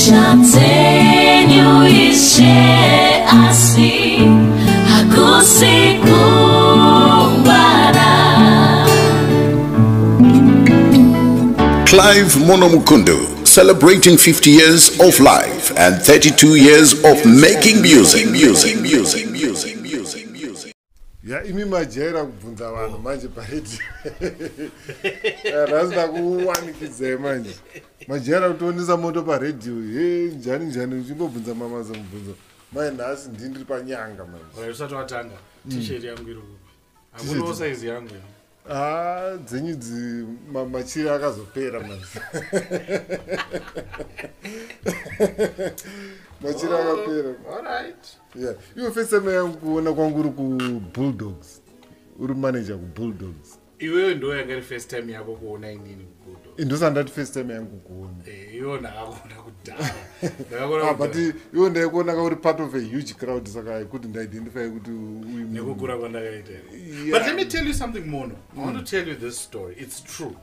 Chantenyu ishe asi hakusikumbara. Clive Mukundu, celebrating 50 years of life and 32 years of making music. Ya imi majera kubvunza vanhu manje paredio. Rasina kuwanikidza manje. Majera kutonisa moto paredio. Njani uchingobvunza mamazo mubvunzo. Mai nhasi ndiri panyanga manje. Usati watanga t-shirt yangu iri kupi. Akuno size yangu. Dzenyu machira akazopera manje. Machira akapera. All right. Yeah. Iwe first time yangu kuona kwangu uri ku Bulldogs. Uri manager ku Bulldogs. Iwe ndo yanga first time yako kuona inini ku Bulldogs. Ndosandati first time yangu kuona. Iwona akona kudhara. But iwe ndaikuona ka uri part of a huge crowd saka I couldn't identify kuti uyu nekukura kwandakaita. But let me tell you something more. I want to tell you this story. It's true.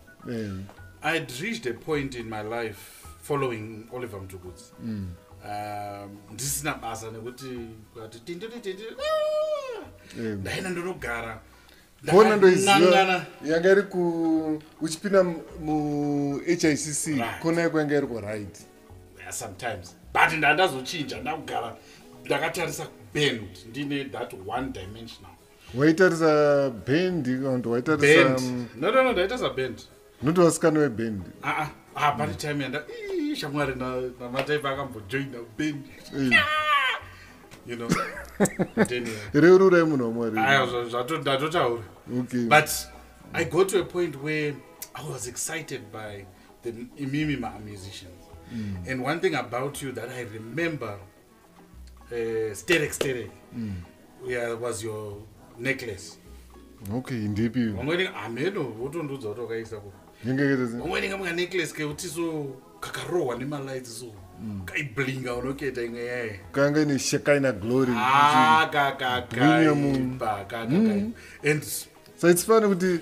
I had reached a point in my life following Oliver Mtukudzi. Ndisina basa nekuti kuti ndaina ndinogara kona ndoiziva yanga iri uchipinda mu HICC kona kwanga iri right sometimes but ndandazochinja ndakugara ndakatarisa band ndine that one dimensional. Waitarisa band and waitarisa no ndaitarisa band not wasikana weband pari time yanda shamwari namataipa akambojoina band you know. Reururai munhu wamwari. Ndatotaura. Okay. But I got to a point where I was excited by the Imimi musicians. And one thing about you that I remember, Sterek, was your necklace. Okay, indeed. Necklace kakarowa nemalights so kaiblinga unoketa imwe kanga ine Shekinah glory and so it's funny kuti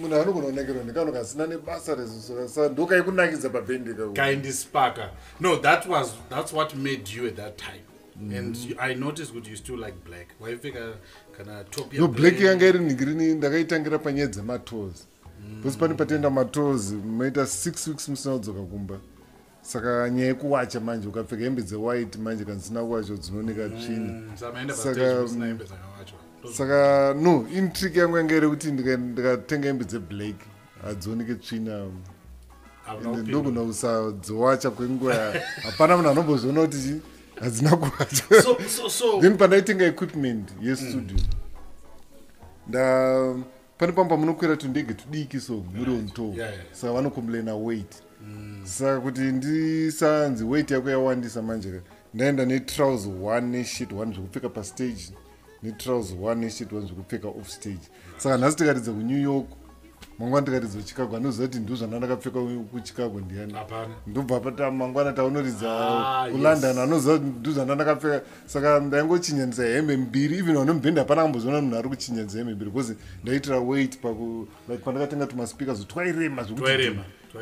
munhu anogona kunekerwa nekano kasina nebasa rezo saka ndokaikunakidza pabhendi kaindisparka. No, that's what made you at that time. And I noticed that you still like black. Waipfeka kana top ya no black yanga iri ngirini ndakaitangira panyaya dzematoes. Because pani patenda matoes maita 6 weeks musina kudzoka kumba. Saka nyaya yekuwacha manje ukapfeka hembe white manje kansina kuwacho dzinooneka tsvina. Saka no intrigue yangu yanga iri kuti ndikatenga hembe dzeblack hadzioneke tsvina. Ndogona kusadziwacha kwenguva hapana munhu anomboziona kuti hadzina kuwacha. Then pandaitenga equipment yestudio pane pamba munokwira tundege tudiki so muri on top saka vanokomplaina weight saka kuti ndisanzi weight yako yawandisa manje ndaenda netrouser 1 neshit 1 zvekupfeka pastage netrouser 1 neshit 1 zvekupfeka off stage. Saka nhasi tikaridza kuNew York mangwana tikaridza kuChicago anoziva kuti ndo zvandakapfeka kuChicago ndiani ndobva pata mangwana taunoridza kuLondon anoziva kuti ndo zvandakapfeka. Saka ndaingochinjanisa hembe mbiri even vanomubhendi hapana kambozoona munhu ari kuchinjanisa hembe mbiri because ndaitira weight pandakatenga tumaspeakers twairema zvekuti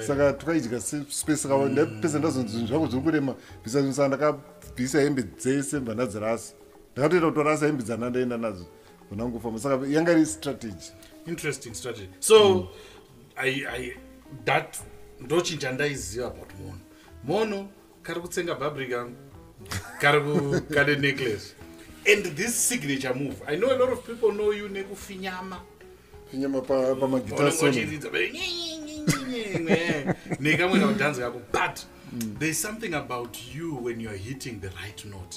saka twaidya space. Saka ndapesa ndazonzi zvinhu zvako zviri kurema bhisa saka ndakabvisa hembe dzese mbva ndadzirasa ndakatoita kutorasa hembe dzandandaenda nadzo vonangofamba. Saka yanga iri strategy. Interesting strategy. So that ndochinja ndaiziva about mono kari kutsenga babrika kari necklace and this signature move. I know a lot of people know you nekufinyama pamagita solo nekamwe kaudhanza kako but there's something about you when you're hitting the right note.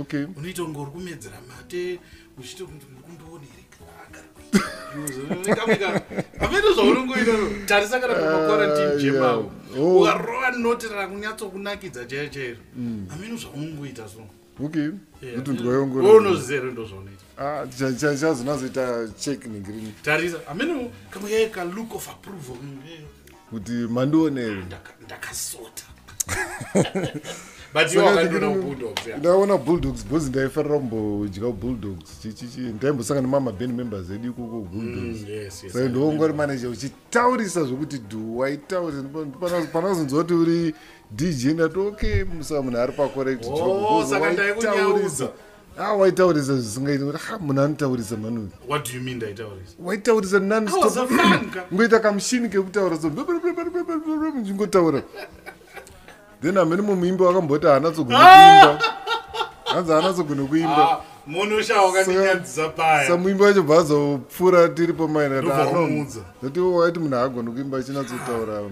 Okay. Unoita kunge uri kumedzera mate uchiti kundoonere amene zvaunongoita tarisa kana pamaquarantine jemavo ukarova noti rakunyatsokunakidza chairo amene zvaunongoita so okay kuti ndikayongora unozero ndo zvaunoita chazinazoita check ningirini tarisa amene kamwe yaika look of approval kuti mandionere ndakasota But you are going to Bulldogs, yeah. Ndaona Bulldogs because ndaifarira kumbodya Bulldogs chichichi ndaimbosangana namaband members edu ikoko Bulldogs. Yes. Saka ndongori manager uchitaurisa zvokuti do waitaurisa panazonzwa kuti uri DJ ndati okay musaka munhu ari pacorrect job saka ndaikunyauza. Waitaurisa zvisingaiti kuti munhu anotaurisa manu. What do you mean ndaitaurisa? Waitaurisa non-stop. Ngoita kamushini kekutaura so njingotaura. Then amene muimbi wakamboti haanatsogona kuimba. Hanzi haanatsogona kuimba. Munusha wakandinyandzisa paya. Sa muimbi wacho bhaza pfuura tiri pamaina Ndobvaumudza. Noti waiti munhu haagona kuimba achinatsotaura.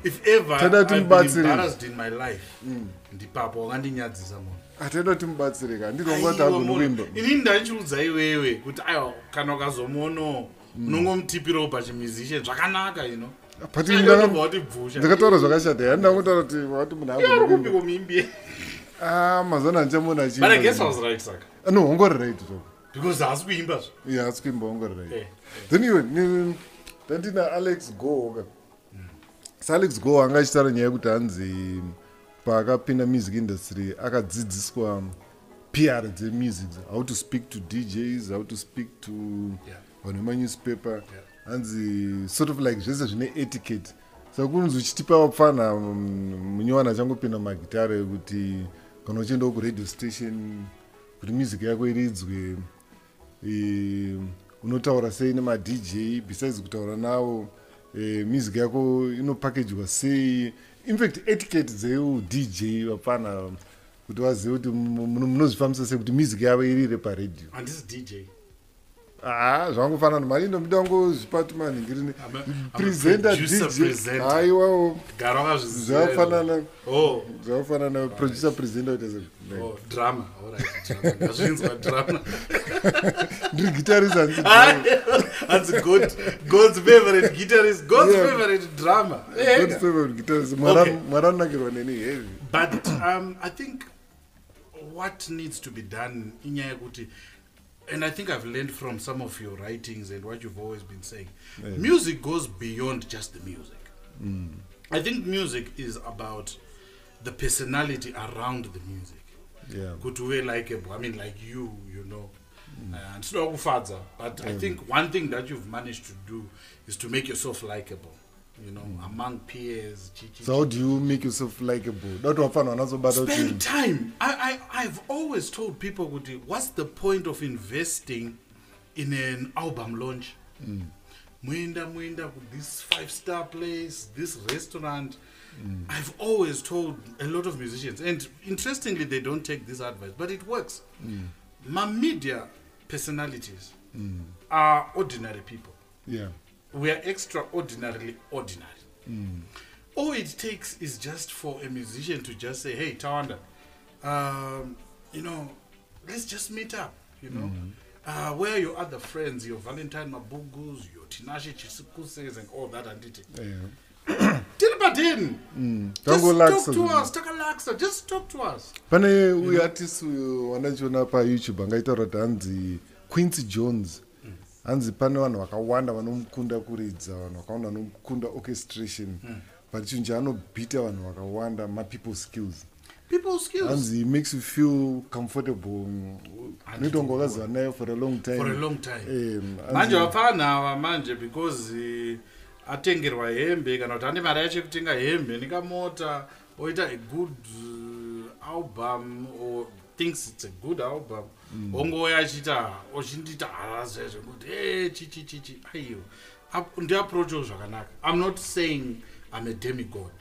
If ever I've been embarrassed in my life, ndipapo wakandinyadziza munhu. Atenda timubatsire ka ndinongoti haagona kuimba. Ini ndachiudza iwewe kuti aiwa kana ukazomuono unongomutipirawo pachimusician zvakanaka you know. Ndakataura zvakashata yandangotaura kuti wati munhu haagona kuimba. mazana nchamona But I guess I was right saka. No, ungori right so. Because haasi kuimba zvo. Yeah, haasi kuimba ungori right. Then iwe ndandina Alex Go. Alex Go anga achitaura nyaya yekuti hanzi paakapinda music industry akadzidziswa PR dzemusic, how to speak to DJs, how to speak to vanhu vemanewspaper. Hanzi sort of like zvese zvine etiquette. Saka kunzi uchitipa wapfana munywana achangopinda magitare kuti kana uchiendawo kuradio station kuti music yako iridzwe unotaura sei nemadj besides kutaura navo music yako inopackagwa sei. In fact etiquette dzeudj vapfana kuti vazive kuti munozvifambisa sei kuti music yavo irire paradio. Handisi DJ. Zvangofanana mari ndomida kungozvipati manhingirini presenter DJ haiwawo zvafanana zvafanana producer presenter drama ngazvinzwa drama ndiri guitarist hanzi God's favorite guitarist, God's favorite drama, God's favorite guitarist mwaranakirwa neni heavy. But I think what needs to be done inyaya kuti, and I think I've learned from some of your writings and what you've always been saying, music goes beyond just the music. I think music is about the personality around the music. Kuti we likeable, I mean like you know. And it's not ufadza, but I think one thing that you've managed to do is to make yourself likeable, you know, among peers. So how do you make yourself likeable? Spend time. I've always told people, what's the point of investing in an album launch? Muenda this 5-star place, this restaurant. I've always told a lot of musicians, and interestingly they don't take this advice, but it works. My media personalities are ordinary people. We are extraordinarily ordinary. All it takes is just for a musician to just say, hey Tawanda, you know, let's just meet up, you know. Where are your other friends, your Valentine Mabugus, your Tinashe Chisikuses and all that and it. Just talk to us, Takalaksa, just talk to us. Pane we artists wanachona pa YouTube angaitaura kuti hanzi Quincy Jones. Hanzi pane vanhu vakawanda vanomukunda kuridza, vanhu vakawanda vanomukunda orchestration. But chinhu chaanobhita vanhu vakawanda ma-people skills. People skills. Hanzi makes you feel comfortable. Nitongo wakaziva naye for a long time. For a long time. Manje wapfana manje because atengerwa hembe kana kuti ane mari yacho kutenga hembe nikamota oita a good album or thinks it's a good album. Ongoya achita ochindita harazvezvo kuti chichi aiyo ndi-approach zvakanaka. I'm not saying I'm a demigod.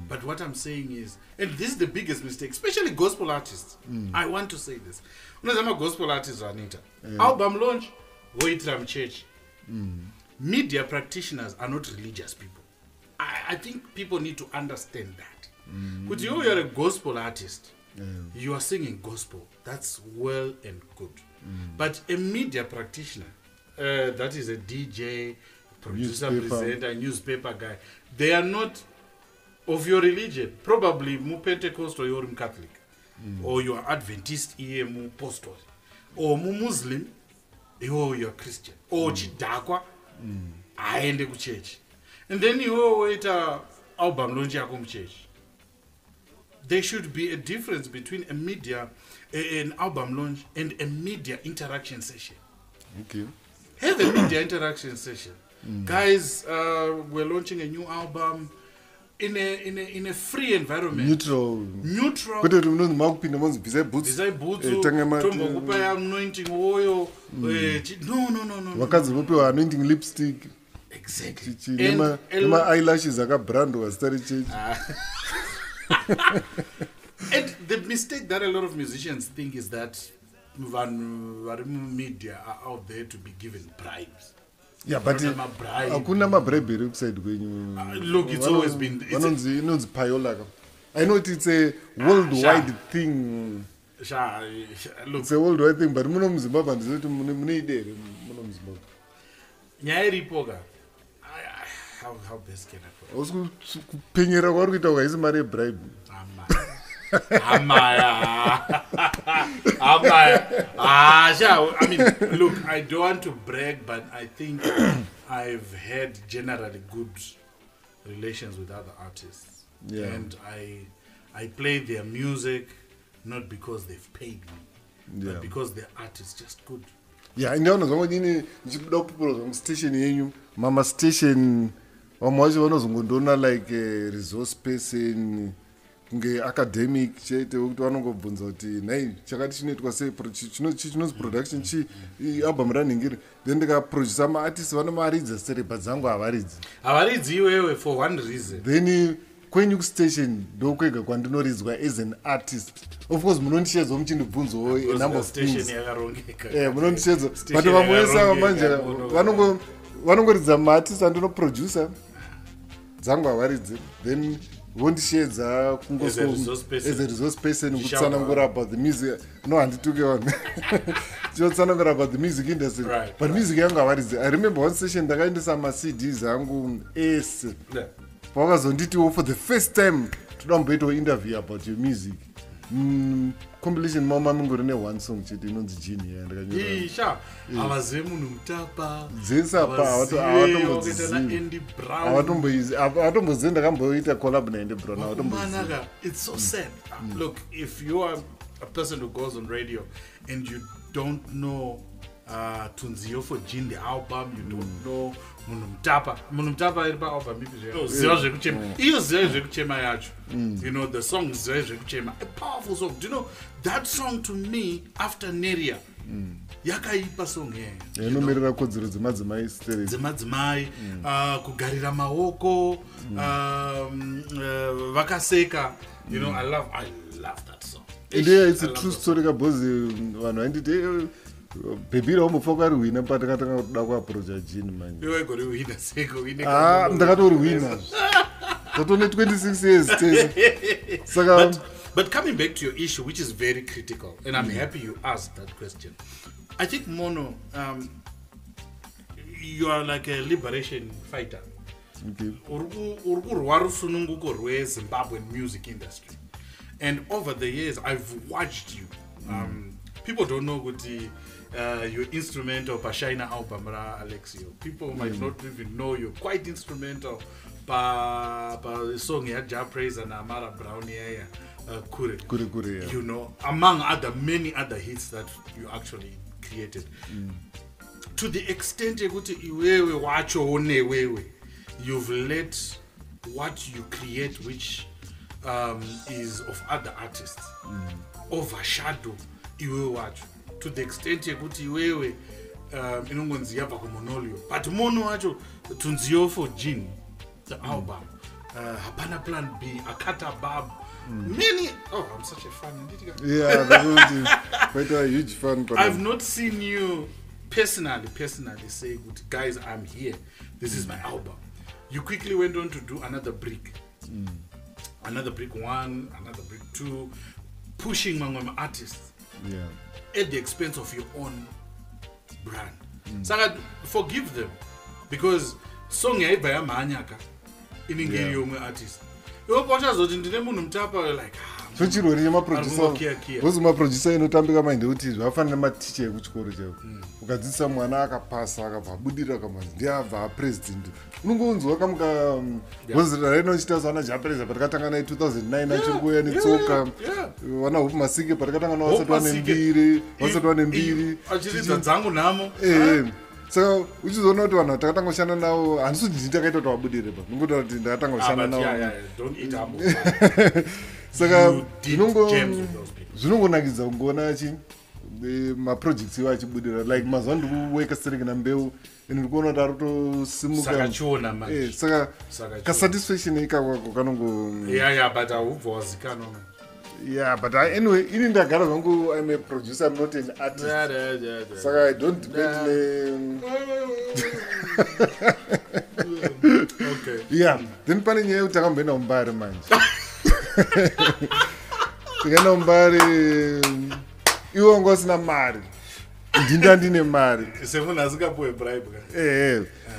But what I'm saying is, and this is the biggest mistake, especially gospel artists. I want to say this. I'm a gospel artist, Anita. Album launch, woitira muchechi. Media practitioners are not religious people. I think people need to understand that. But you're a gospel artist. You are singing gospel. That's well and good. But a media practitioner, that is a DJ, producer, presenter, newspaper guy, they are not of your religion. Probably mu Pentecostal, you're Catholic, or you are Adventist, you mu Apostle, or mu Muslim, you're Christian, or Chidakwa, I end the church. And then you wait album launch yako mcheshi. There should be a difference between an album launch and a media interaction session. Okay. Have a media interaction session. Guys, we're launching a new album in a free environment. Neutral. Beside anointing oil. No. Anointing lipstick. Exactly. My eyelashes are brand was started. And the mistake that a lot of musicians think is that media are out there to be given bribes. Yeah, but hakuna mabribe side kwenyu. Look, it's always been it's payola. I know it's a worldwide thing. Look, it's a worldwide thing, but muno mzimbabwe ndizoti mune idere muno mzimbabwe. Nyaya iripoga. How best can I put it? Osu kupenyera kwari kuita kwaisi mari bribe. I mean, look, I don't want to brag, but I think I've had generally good relations with other artists. Yeah. And I play their music not because they've paid me, but because their art is just good. Yeah, ndiona zvamwe nyini ndichida kupupura zvangu station yenyu. Mama station vamwe vanozongondoona like a resource person. Academic chete ukuthi vanongobvunza kuti nei chakati chinoitwa sei chinonzi production chi album running iri then ndikaproducer maartist vanomaridza serepa dzangu havaridzi iwewe for one reason then kwenyu kustation ndokwega kwandinoridzwa as an artist. Of course munondishedza muchindibvunzawo a number of things munondishedza but vamwe vese ava manje vanongoridza maartist andinoproducer dzangu havaridzi then wondishedza as a resource person kutsanangura about the music. No, handituke vanhu chotsanangura about the music industry, right, but music yangu havaridzi. I remember one session ndakaendesa ma-CDs angu ese vakazonditiwo for the first time toda mboitawo interview about your music. Compilation mama mingori one song chete inonzi Genie yandakanyora avazive munhu mutapa dzesapa avatombozive ndakamboita collab naEndy Brown avatomanaka. It's so sad. Look, if you are a person who goes on radio and you don't know Tunziyo for Gene the album, you don't know munhu mutapa iri paalbum ipi ziva zvekuchema iyo ziva zvekuchema yacho, you know, the song ziva zvekuchema, a powerful song. Do you know that song to me after Neria yakaipa song yeyo inomirira kodzero dzemadzimai kugarira maoko vakaseka, you know. I love that song. It's a true story kabozi vanhu vainditi baby raumbofa ari wina patakatanga kuda kuaprocha Gene manje iwe gori wina seko ndakatori wina tatone 26 years saka but coming back to your issue, which is very critical, and I'm happy you asked that question. I think Mono, you are like a liberation fighter. Urusununguko rwe Zimbabwean music industry, and over the years I've watched you. People don't know what your instrumental Pashaina album ra Alexio. People might not even know you're quite instrumental pa song ya Ja Praise and Amara Brown ya Kure, yeah. You know, among many other hits that you actually created. To the extent iwewe wacho one you've let what you create, which is of other artists, overshadow iwewe wacho. To the extent iwewe inongonzi yabva kumonolio, but mono wacho Tunziyo for Gene, the album, Hapana Plan B, Akata Bab, many. Oh, I'm such a fan. Yeah, quite a huge fan. I've not seen you personally say, guys, I'm here. This is my album. You quickly went on to do another brick. Another brick 1, another brick 2, pushing my artists. Yeah. At the expense of your own brand. So I forgive them, because song ya Ibaya Manyaka in Ingeri artist. You watch us ndine munhu mutapa like so chirwere chemaproducer bozi maproducer inotambika mainde kuti zvafanira maticha ekuchikoro chako ukadzidzisa mwana akapasa akabva abudira kamanzi ndiye abva apresident unongonzwa kamuka bozi rainochita zvaana japereza patakatanga naye 2009 achikuuya netsoka vana hope masike patakatanga nawo vasati wane mbiri achiridza dzangu nhamo saka uchizoona kuti vanhu vatakatanga kushanda navo handisi kuti nditakaita kuti vabudire pa nongoti kuti ndakatanga kushanda navo saka zvinongonakidza kungoona maprojects iwo achibudira like mazuva ndikuweka stereki nambeu ende ndikuona kuti ari kutosimuka saka kasatisfaction ikakwako kanongo but haubva wazikanwa yeah, but anyway, ini ndagara zvangu I'm a producer, I'm not an artist. Saka I don't depend Okay. Yeah, then pane nyaya yekuti takamboenda mumbare manje. Tikaenda mumbare iwe wanga usina mari. Ndinda ndine mari. Semunhu asingapuwe bribe.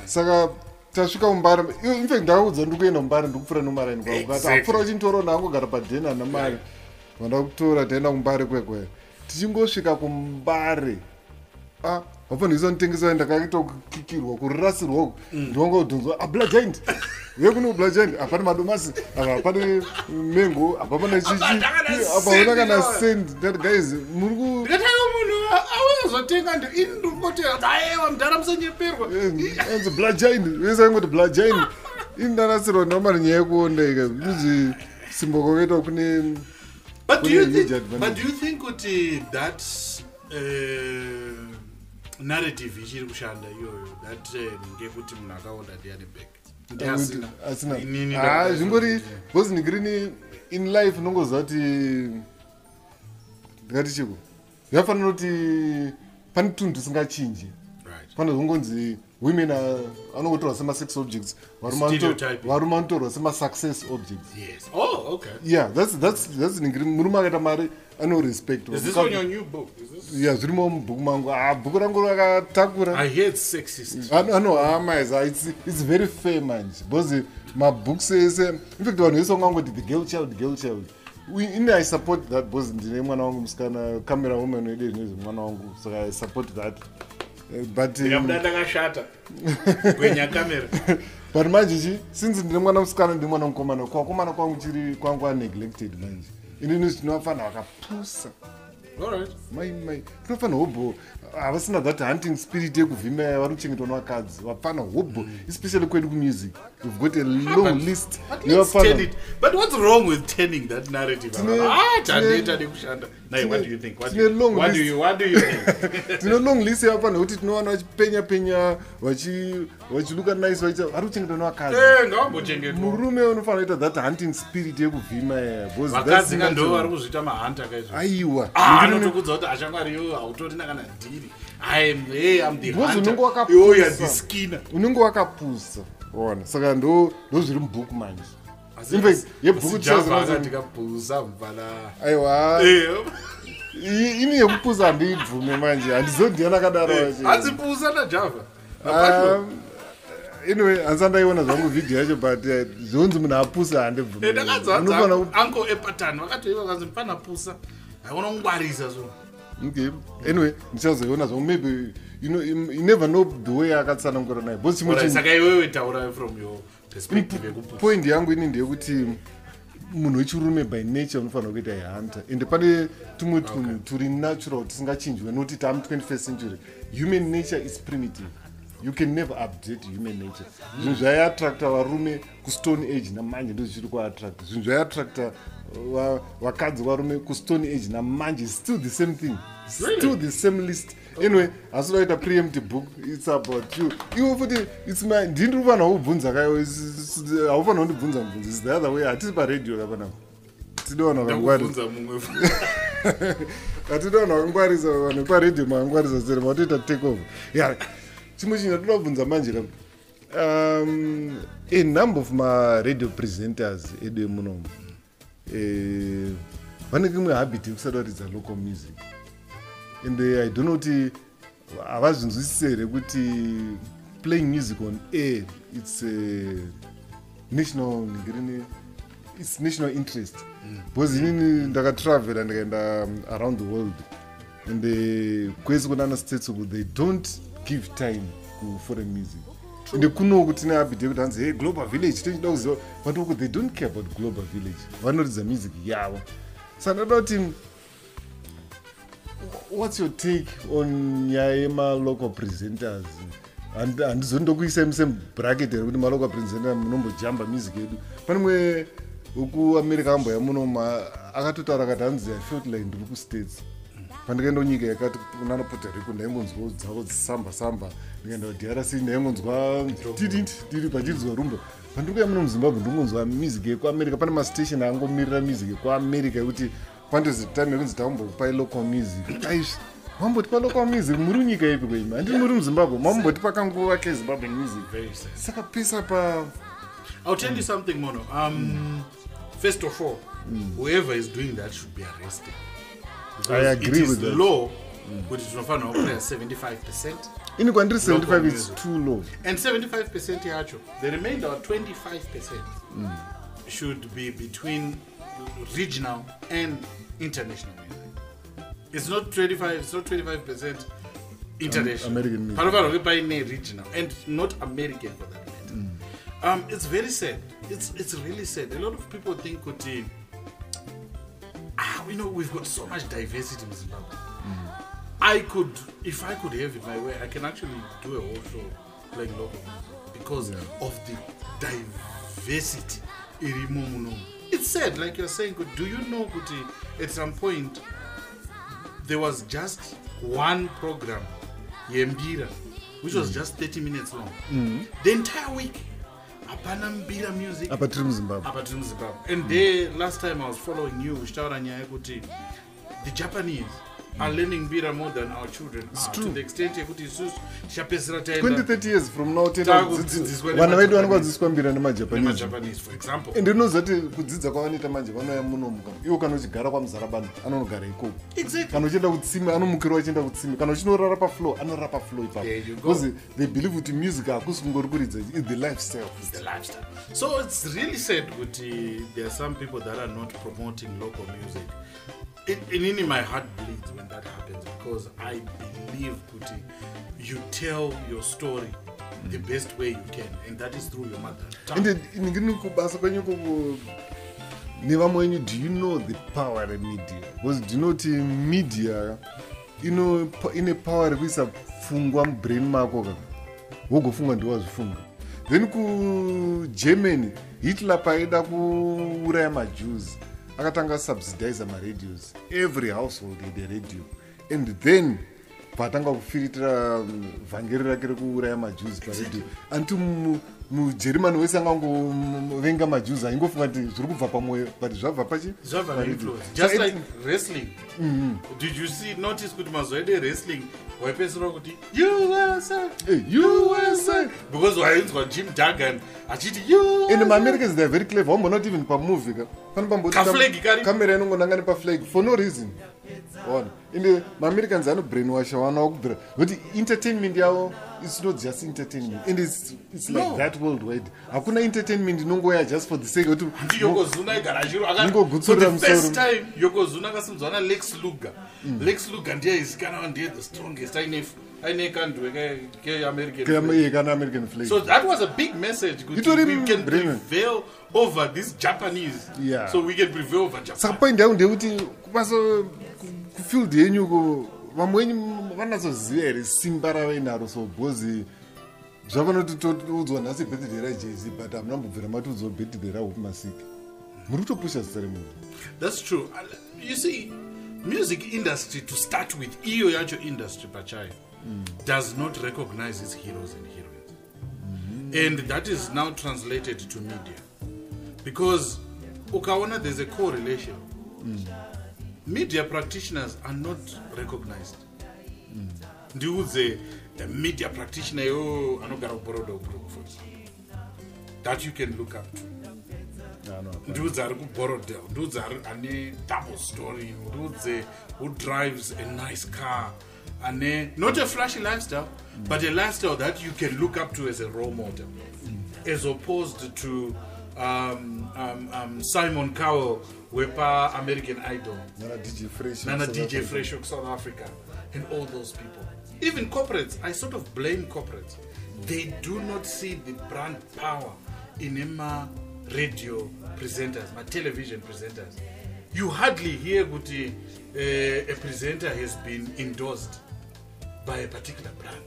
Saka tasvika mumbare in fact ndakaudza ndiri kuenda mumbare ndikupfuura nomari ndikati apfuura uchinditoro ndangogara padhena namari. Vanda kutora taenda kumbare kwekwe tichingosvika kumbare vafanirisa nditengesa ndakaita kukikirwa kurasirwa ndonga kudhunzwa abla giant yekuno bla giant apane madomasi apa pane mengo apa pane chichi apa ona kana send that guys muri ku ndikatayo munhu auyazotenga ndikoti aiwa mudhara musanyeperwa enzo bla giant vesa ngoti bla giant indarasirwa nomari nyaya yekuondaika uzi simboko kuita kune. But do you think that narrative ichiri kushanda iyoyo that ngekuti munhu akaonda ndiani back asina zvingori because ndigiri in life nongoziva kuti ndingati chiko zvafanira kuti pane tunhu tusingachinji pane zvingonzi women anongotorwa sema-sex objects varume vanotorwa sema-success objects. Yes. Oh, okay. Yeah, that's ningiri murume akaita mari anorespect. Is this on your new book? Yeah, zvirimo mubhuku mangu bhuku rangu rakatakura. I hate sexist. It's very fair manje because mabooks ese in fact vanhu vese vangangoti the girl child I support that because ndine mwana wangu musikana camera woman wede zvinozi mwana wangu saka I support that. But ndakashata gwenya kamera but manje since ndine mwana musikana ndine mwana mukomana kwakomana kwangu chiri kwangu neglected manje inini zvinofanira vakapusa mai tinofanira hobho havasina that hunting spirit yekuvhima vari kuchengetwa nevakadzi vapana hobho especially kwedu kumusic we've got a long list. But what's wrong with turning that narrative? What do you think? What do you think? Tine long list yavapana kuti tinowana vachipenya vachiluka nice vari kuchengetwa nevakadzi. Murume unofanira kuita that hunting spirit yekuvhima vakadzi ndo vari kuzviita mahunta kaizvo. Aiwa anotokudza kuti ashamwariyo hautorina kana dhiri I'm the hunter, you're the skinner. Unenge wakapusa ona saka ndo zviri mubhuku manje. Yebhuku tikapusa mfana aiwa ini yekupusa handibvume manje handizondiana kadaro hadzipusa najava anyway hanzandaiona zvangu vhidhiyo yacho but zvonzi munhu apusa handibvume. Uncle epatani vakatoiva kanzi mufana pusa haona kungwarisa so. Okay. Anyway, ndichazoiona zvangu maybe you never know the way akatsanangura naye because chimwe saka iwewe taura from your perspective yekupusa. Point yangu ini ndeyekuti munhu wechirume by nature unofanira kuita ihunter ende pane tumwe tunhu turi natural tisingachinjwe nokuti tamu 21st century. Human nature is primitive. You can never update human nature. Zvinhu zvaiattracta varume kustone age namanje ndo zvichiri kuattracta. Zvinhu zvaiattracta vakadzi varume kustone age namanje still the same thing. Still the same list. Anyway, asi vaita preemptive book, it's about you. Iwo futi it's my ndiri kufanira kubvunza kaiwo haufanira kundibvunza mubvunzo. It's the other way. Hatisi paradio kapana. Tidowana vakangwarisa. Hatidowana vakangwarisa vanhu paradio makangwarisa sere matoita take over. Yeah. Chimwe chinhu ndinoda kubvunza manje a number of radio presenters edu emunomu vane imwe habit yekusada kuridza local music and I don't know kuti havazvinzwisisi here kuti playing music on air it's a national it's national interest because inini ndakatravel ndikaenda around the world and kwese kunana states they don't give time to foreign music ende kuno kuti neabhide kuti hanzi hey global village tichida kuziva but uku they don't care about global village vanoridza music yavo so ndada kuti what's your take on nyaya yemalocal presenters handizondokuisa same bracket here kuti malocal presenter munombojamba music yedu pane mwe wekuamerica amboya muno akatotaura akati hanzi I felt like ndiri kustates pandikaenda nyika yakati kunana Puerto Rico ndaingonzwa dzavo dzisamba ndikaenda DRC ndaingonzwa tiri pachiridzwa rumba pandikuya muno muZimbabwe ndingonzwa music yekuamerica pane mastation angomirira music yekuamerica yekuti pandozitime yekunzi takumbokupai local music aizvi mambotipa local music muri nyika ipi kweimi handiri muri muZimbabwe mambotipa kanguva keZimbabwe music saka pesa pa I'll tell you something, Mono. First of all, whoever is doing that should be arrested. I agree with that. It is law, but it's not 75%. In country, 75 is too low. And 75% yacho. The remainder, 25%, should be between regional and international music. It's not 25. It's not 25% international. American music. Regional and not American for that matter. It's very sad. It's really sad. A lot of people think that we've got so much diversity in Zimbabwe. If I could have it my way, I can actually do a whole show playing local music because of the diversity. It's sad, like you're saying. Do you know that at some point there was just one program, Yembira, which was just 30 minutes long. The entire week. Apana mbira music apatiri Zimbabwe. And the last time I was following you Shtaura nyaya kuti the Japanese are learning mbira more than our children to the extent yekuti isusu chapezera taenda 20-30 years from now vana vedu vanodzidziswa mbira nemaJapanese for example and ndinozati kudzidza kwavanoita manje vanoya muno mukama iwo kana uchigara kwamuzarabani anonogara ikoko exactly kana uchienda kutsime anomukira achienda kutsime kana uchinorara pafloor anorara pafloor ipapo because they believe kuti music hakusi kungori kuridza is the lifestyle. So it's really sad that there are some people that are not promoting local music. In my heart bleeds when that happens because I believe Kuti, you tell your story the best way you can, and that is through your mother tongue. And do you know the power of media? Because do you know the media, in a power of fungwa brain mako wogofunga ndiwazvifunga. Then ku Germany Hitler paida kuuraya maJews akatanga subsidize maradios. Every household had a radio. And then patanga kufiritira vhangeri rake rekuuraya maJews paradio. Antu muGerman wese angangovenga maJews aingofunga kuti zviri kubva pamwoyo but zvabva pachi just like wrestling. Did you notice kuti mazuva edu wrestling waipesera kuti USA because wainzwa Jim Duggan achiti and the Americans they're very clever wambo not even pamovie pane pamboti kamera inongonangani paflag for no reason one in the Americans ano brainwasha wana wakubvira but entertainment yavo it's not just entertainment and it's like that worldwide hakuna entertainment inongoya just for the sake of Yokozuna igara for the first time Yokozuna akasimdzana Lex Luger ndiye isikana ndiye the strongest aine kandu American flag. So that was a big message. We can prevail over these Japanese. Yeah. So we can prevail over Japan. Saka point yangu ndekuti kupaso kufield yenyu ko vamweni vanazoziva here simba ravainaro so bhozi zvavanotoudzwa nhasi birthday raJay-Z but hamunambobvira matiudzwa birthday raHope Masiki muri kutopusha zita remunhu. That's true. You see, music industry to start with, iyo yacho industry pachayo does not recognize its heroes and heroines. And that is now translated to media. Because ukaona there's a correlation. Media practitioners are not recognized. Ndiudze the media practitioner anogara kuborodo for example, that you can look up to. Ndudze ari kuborodel, ndudze ane double story, ndudze who drives a nice car, not a flashy lifestyle, but a lifestyle that you can look up to as a role model, as opposed to Simon Cowell wepa American Idol, Nana DJ Fresh, Nana DJ Fresh of South Africa, and all those people. Even corporates, I sort of blame corporates. They do not see the brand power in my radio presenters, my television presenters. You hardly hear that a presenter has been endorsed by a particular brand.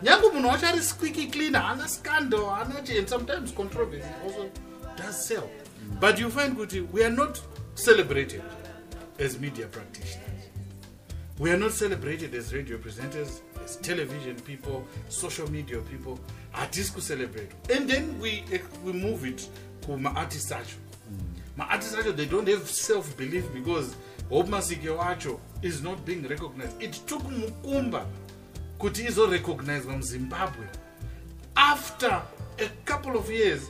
Nyango munoachari squeaky cleaner, ana scandal, and sometimes controversy also does sell. But you find that we are not celebrated as media practitioners. We are not celebrated as radio presenters, as television people, social media people. Artists could celebrate. And then we move it to my artist actual. My artist actual, they don't have self-belief because Obmasike Wacho is not being recognized. It took Mukumba kuti izo recognized from Zimbabwe. After a couple of years,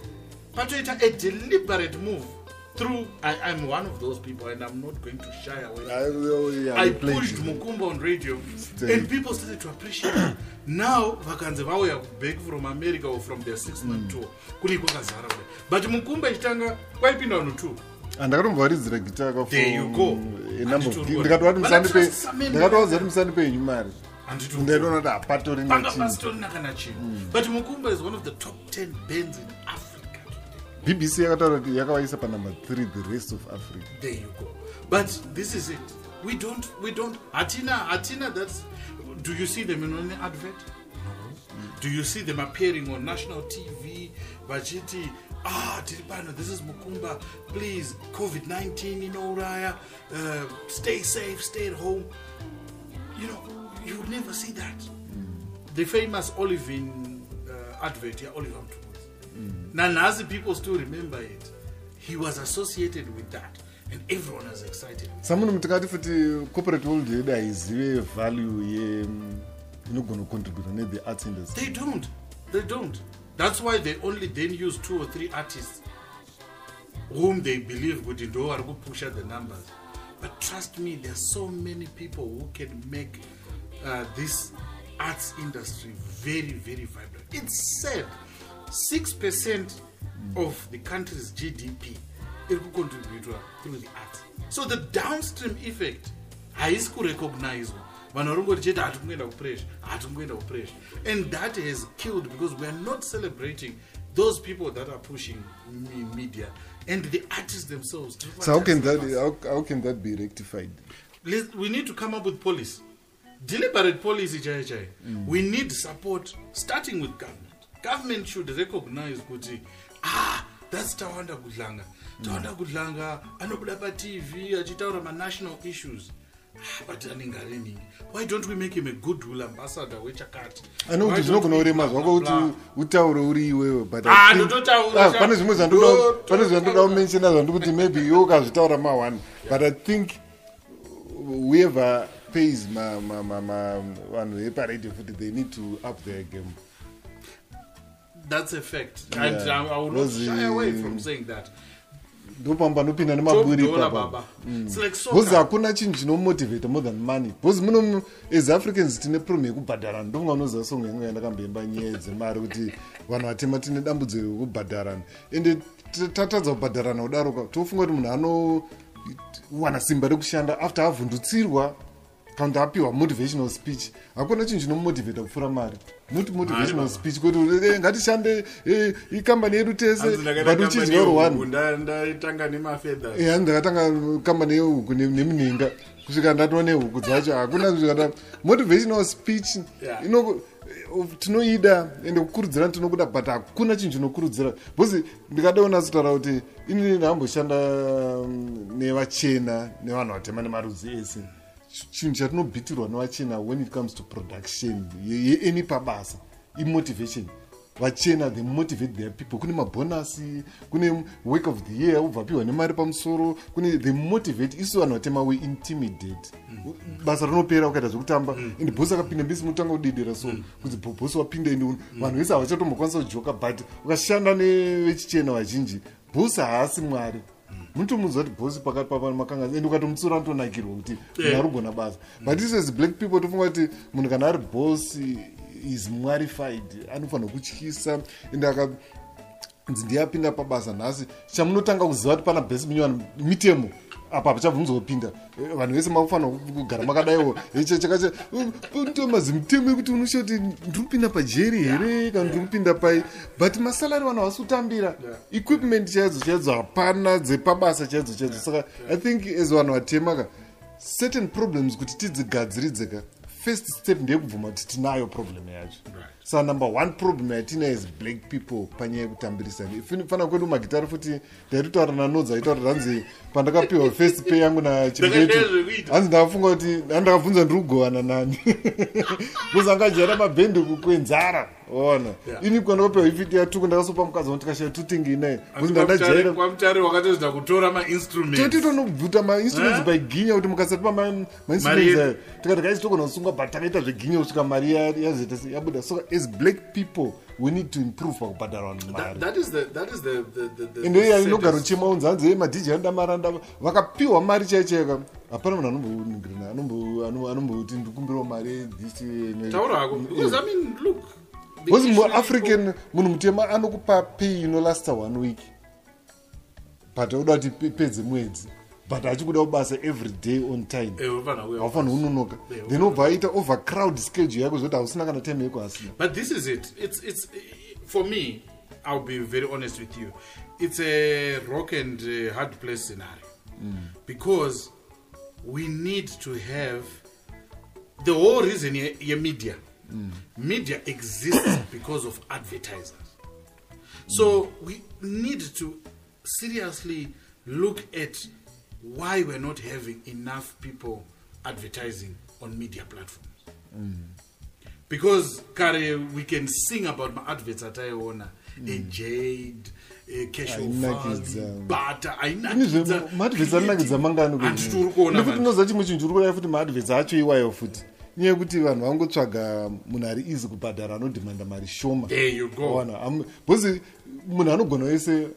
Patoita a deliberate move through. I'm one of those people, and I'm not going to shy away. I pushed Mukumba on radio, and people started to appreciate it. Now, vakanze vauya back from America or from their 6-month tour. Kuli kwakazara. But Mukumba ichitanga kwaipinda on 2. And I don't worry, the guitar. There you go. They don't know that pattern. But Mukumba is one of the top 10 bands in Africa. BBC is number 3, the rest of Africa. There you go. But this is it. We don't. Atina, that's. Do you see them in any advert? No. Do you see them appearing on national TV? Bajiti, Tiripano, this is Mukumba. Please, COVID-19 in Oraya. Stay safe, stay at home. You know, you would never see that. The famous Olivin advert, Oliver Mtukuzi. Now, Nazi people still remember it. He was associated with that, and everyone was excited. Someone mtakati futi corporate world is value you're not going to contribute to the arts industry. They don't. That's why they only then use 2 or 3 artists whom they believe would do or push out the numbers. But trust me, there are so many people who can make this arts industry very, very vibrant. It's said 6% of the country's GDP it will contribute through the arts. So the downstream effect is recognized. And that has killed because we are not celebrating those people that are pushing media and the artists themselves. So how can that be rectified? We need to come up with policy. Deliberate policy, Jai. We need support starting with government. Government should recognize kuti, that's Tawanda Gudhlanga. Tawanda Gudhlanga, anobulapa TV, achitaura ma national issues. But why don't we make him a goodwill ambassador? Which I know it's not going to remain. But maybe you guys one. But I think whoever pays they need to up their game. That's a fact. And I will not shy away from saying that. It's like so hakuna chinhu chinomotivate more than money. Because as Africans tine problem yekubhadharana. Ndonga songa yangu ndakamboemba nyaya dzemari kuti vanhu vatema tine dambudziko rekubhadharana. Ende tatadza kubhadharana kudaro tofunga kuti munhu anowana simba rekushanda after avhundutsirwa kana apiwa motivational speech. Hakuna chinhu chinomotivate kupfura mari. Motivational speech kuti ngatishande ikambani yedu tese but uchidya uri one. Ndaitanga nemafeathers. Ndakatanga kambani yehuku nemuninga kusvika ndatone huku dzacho. Hakuna zvikata motivational speech tinoida ende kukurudzirana tinokuda but hakuna chinhu chinokurudzira. Because ndikadaona zitaura kuti inini ndamboshanda nevachena nevanhu vatema nemarudzi ese. Chinhu chatinobhitirwa nevachena when it comes to production any pabasa imotivation. Vachena they motivate their people. Kune mabonasi, kune work of the year ubvapiwa nemari pamusoro, kune they motivate. Isu vanhu vatema we intimidate. Basa rinopera ukaita zvekutamba ende bosi akapinda mbisi mutanga kudedera so kuti bosi wapinda ende vanhu vese havachatombokwanisa kujoka but ukashanda nevechichena vazhinji bosi haasi mwari. Munotomudza kuti bosi pakati pamakanga ende ukatomutsura anotonakirwa kuti arugona basa. But this is black people tofunga kuti munhu kana ari bosi is mwarified, anofanira kutyisa ende ndiyapinda pabasa nhasi chamunotanga kuziva kuti pana bhesi minyowani mitemo apa pachabvunzopinda vanhu vese makufanira kugara makadaiwo chakacha mazimutemo ekuti unoshoti ndirikupinda pajeri here kana ndirikupinda pai but masalari vanhu vasutambira equipment chaidzo hapana dzepabasa chaidzo saka I think as vanhu vatemaka certain problems kuti tidzigadziridzeka first step ndeyekubvuma kuti tinayo problem yacho saka number one problem yatina as black people panyaya yekutambirisana fana kwedu magitari futi ndaitotaura nanodza aitaura ranzi pandakapiwa first pay yangu nachimbetu hanzi ndakafunga kuti handakabvunza ndiri kugovana nani kuzangajera mabhendi kukwenzara ona ini kwandakapiwa ifiti yatuku ndakasopa mukadzi wangu tikashaya tutingi inaye kwamutare wakatozida kutora mainstruments totitonokuvuta mainstruments paiginya kuti mukasatipa mainstruments ayo tikati kaisitokona kusunga but takaita zveginya kusvika mari yazeta yabuda so as black people we need to improve pakubhadhara vanhu mari ende inogara uchimaunza hanzi madj anoda maranda vakapiwa mari chaichaika hapana munhu anomboti ndikumbirawo mari because muafrican munhu mutema anokupa pay inolasta 1 week but uda kuti pedze mwedzi but achikuda kubasa every day on time haufanira unonoka then obva aita overcrowd schedule yako zvokuti hausina kana time yeko hasina. But this is it. It's for me, I'll be very honest with you, it's a rock and hard place scenario because we need to have the whole reason your media exists because of advertisers. So we need to seriously look at why we're not having enough people advertising on media platforms. Because Kare, we can sing about my adverts at Iona, a Jade, a Kesho Butter, nyekuti vanhu vangotsvaga munhu ari easy kubhadhara anodhimanda mari shoma. There you go. Bhozi munhu anogona wese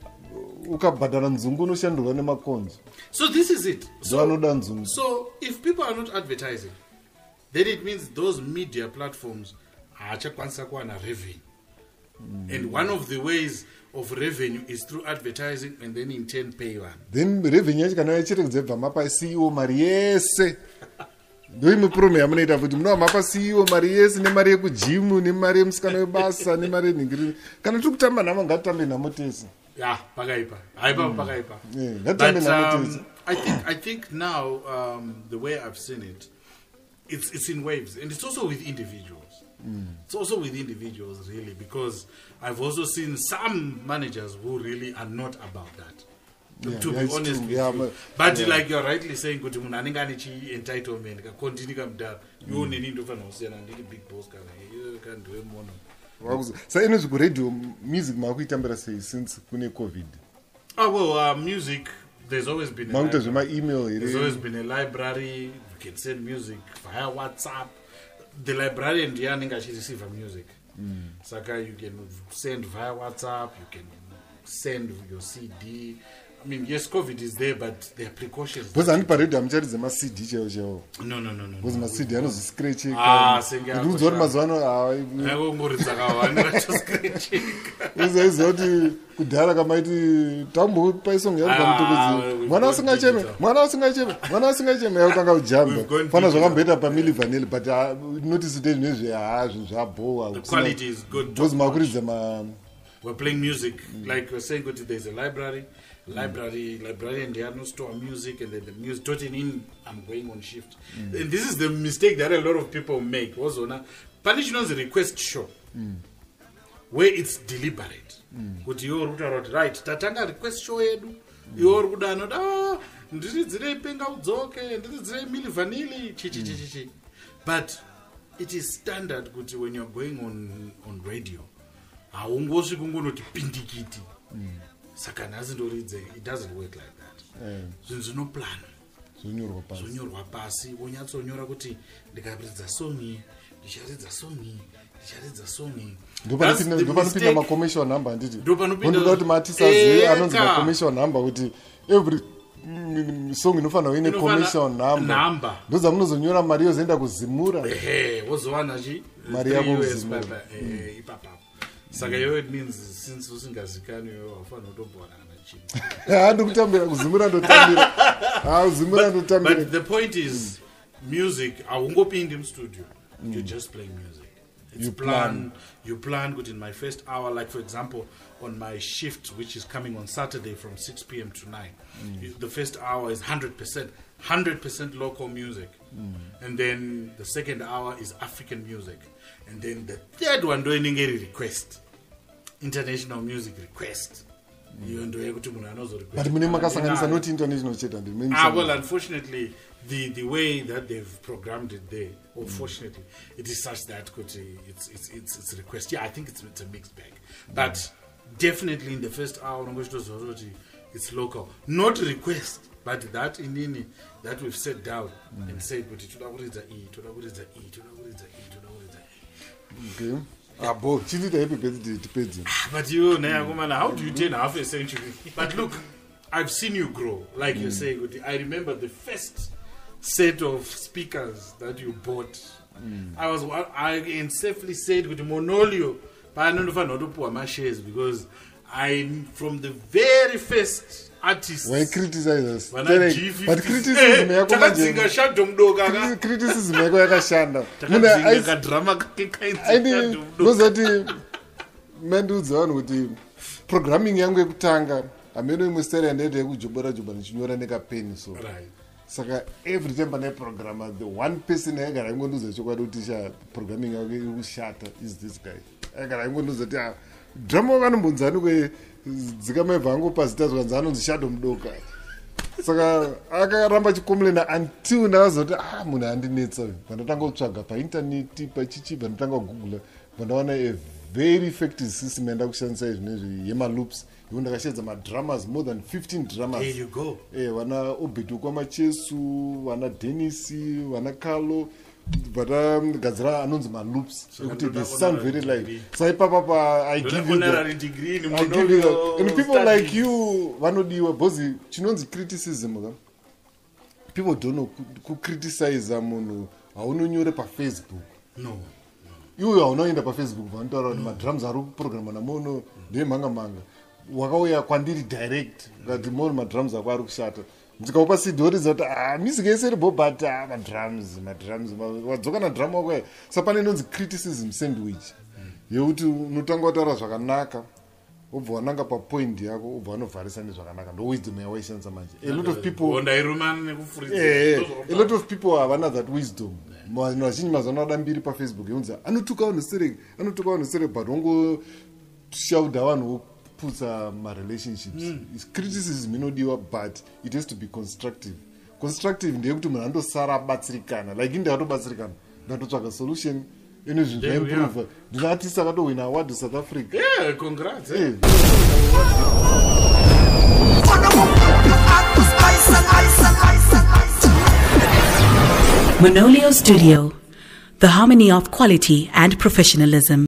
ukabhadhara nzungu unoshandurwa nemakonzo. So this is it. So if people are not advertising, then it means those media platforms hachakwanisa kuwana revenue. And one of the ways of revenue is through advertising and then in turn pay one. Then revenue yacho kana yachirekedzebva mapa CEO mari yese. Ndoimwe problem yamunoita kuti munova mapa CEO mari yese nemari yekujimu nemari yemusikana webasa nemari yenhingiriro. Kana tiri kutamba nhamo ngatitambe nhamo tese. Yeah, pakaipa. Haipa pakaipa. I think now the way I've seen it, it's in waves, and it's also with individuals. It's also with individuals really, because I've also seen some managers who really are not about that. To be honest with you. But like you're rightly saying, kuti munhu anenge ane entitlement continue kamdara you need to find usiyana ndiri big boss kana you can do mono. So ino zvekuradio music makuitambira sei since kune COVID? Music, there's always been there's always been a library. You can send music via WhatsApp. The librarian ndiye anenge achireceive music. Saka you can send via WhatsApp, you can send your CD. I mean, yes, COVID is there, but there are precautions. Because I'm parade, I'm charging my CD. No. Because my CD, I know scratching. Saying I don't want my son. I won't go to the scratching. Is what you could have a mighty Tambo Python. One house in a gym, I can go jump. One of them better per milli vanilla, but notice the quality is good. Those Margarism. We're playing music, like we're saying, there's a librarian, they have no store music, and then the music, totally in, I'm going on shift. And this is the mistake that a lot of people make. Also, now, punishment is a request show, where it's deliberate. But you're right, Tatanga request show, you're good, this is the paying out zoke, this is the milli vanilli, but it is standard when you're going on radio. Haungosi kungonoti pindikiti. Saka nazindorize, it doesn't work like that. Zvinhu no plan. Zonyorwa pasi, wonyatsonyora kuti ndikaridza songi, ndicharidza songi. Ndopanopinda ma-commission number nditi. Ndoda kuti matisazive anonzi ma-commission number kuti every song inofanira uine commission number. Ndoza munozonyora mari yozoenda kuzimura. Wozowana mari yako kuzimura. saka yo it means since usingazikani awafana utombona kana chini. Ndokutambira kuzimura ndotambira. Uzimura ndotambira. But the point is music awungopindi in studio. You're just playing music. It's you plan good in my first hour, like for example on my shift which is coming on Saturday from 6 p.m. to 9. The first hour is 100% local music. And then the second hour is African music. And then the third one doing a request. International music request. But not international cheta. Well, unfortunately, the way that they've programmed it there, unfortunately, it is such that it's a request. Yeah, I think it's a mixed bag. But definitely in the first hour, it's local. Not request, but that in that we've sat down and said, but it okay. But you, how do you turn half a century? But look, I've seen you grow. Like you say, I remember the first set of speakers that you bought. I can safely say with Monolio, but I don't know if I know to put my shares because from the very first artist. When criticize us. But criticism criticism yakashanda. Mendudza kuti programming yangu yekutanga ameno imwestera ndete kujobora nichinyora nekapeni so. Right. Saka every time pane programmer the one person yagara ingonduza chokwadi kuti programming yake iri kushata is this guy. Yagara ingonduza kuti drama vanombonzani kwe dzikamebva angu pazita zvanzi anonzi shadow mudoka. Saka akaramba chikomlena until ndakazoti munhu andinetsa pandatanga kutsvaga paintaneti pachichibva ndatanga kugoogle pandawana a very effective system yanda kushandisa izvinezvi yemaloops ivo ndakashedza madramas more than 15 dramas. There you go. Vana obedu kwamachesu vana denisi vana carlo vatagadzira anonzi maloops ekuti they sound very like saipapapa I give you that. And people like you vanodiwa because chinonzi criticism people don't know kucriticize munhu haunonyore pafacebook. No. Iwe haunoenda pafacebook vanotaura kuti madrums ari kuprograma namono ndemhanga wakauya kwandiri direct ngati mono madrums ako ari kushata ndikaupa sidhoriza kuti music yese iri bobut madrums wadzoka na drum wako sa pane inonzi criticism sandwich yekuti unotanga wataura zvakanaka obva wananga papoint yako obva wanovharisa nezvakanaka ndo wisdom yawaishandisa manje a lot of people havana that wisdom. Vanhu vazhinji mazana vada mbiri pafacebook yonzi anotuka vanhu but wongoshauda vanhu voputsa marelationships. Criticism inodiwa but it has to be constructive ndeyekuti munhu andosara abatsirikana like inde atobatsirikana ndatotsvaga solution ine zvinhu zvaimprove ndinatisa akatowina award South Africa. Yeah, congrats. Monolio Studio, the harmony of quality and professionalism.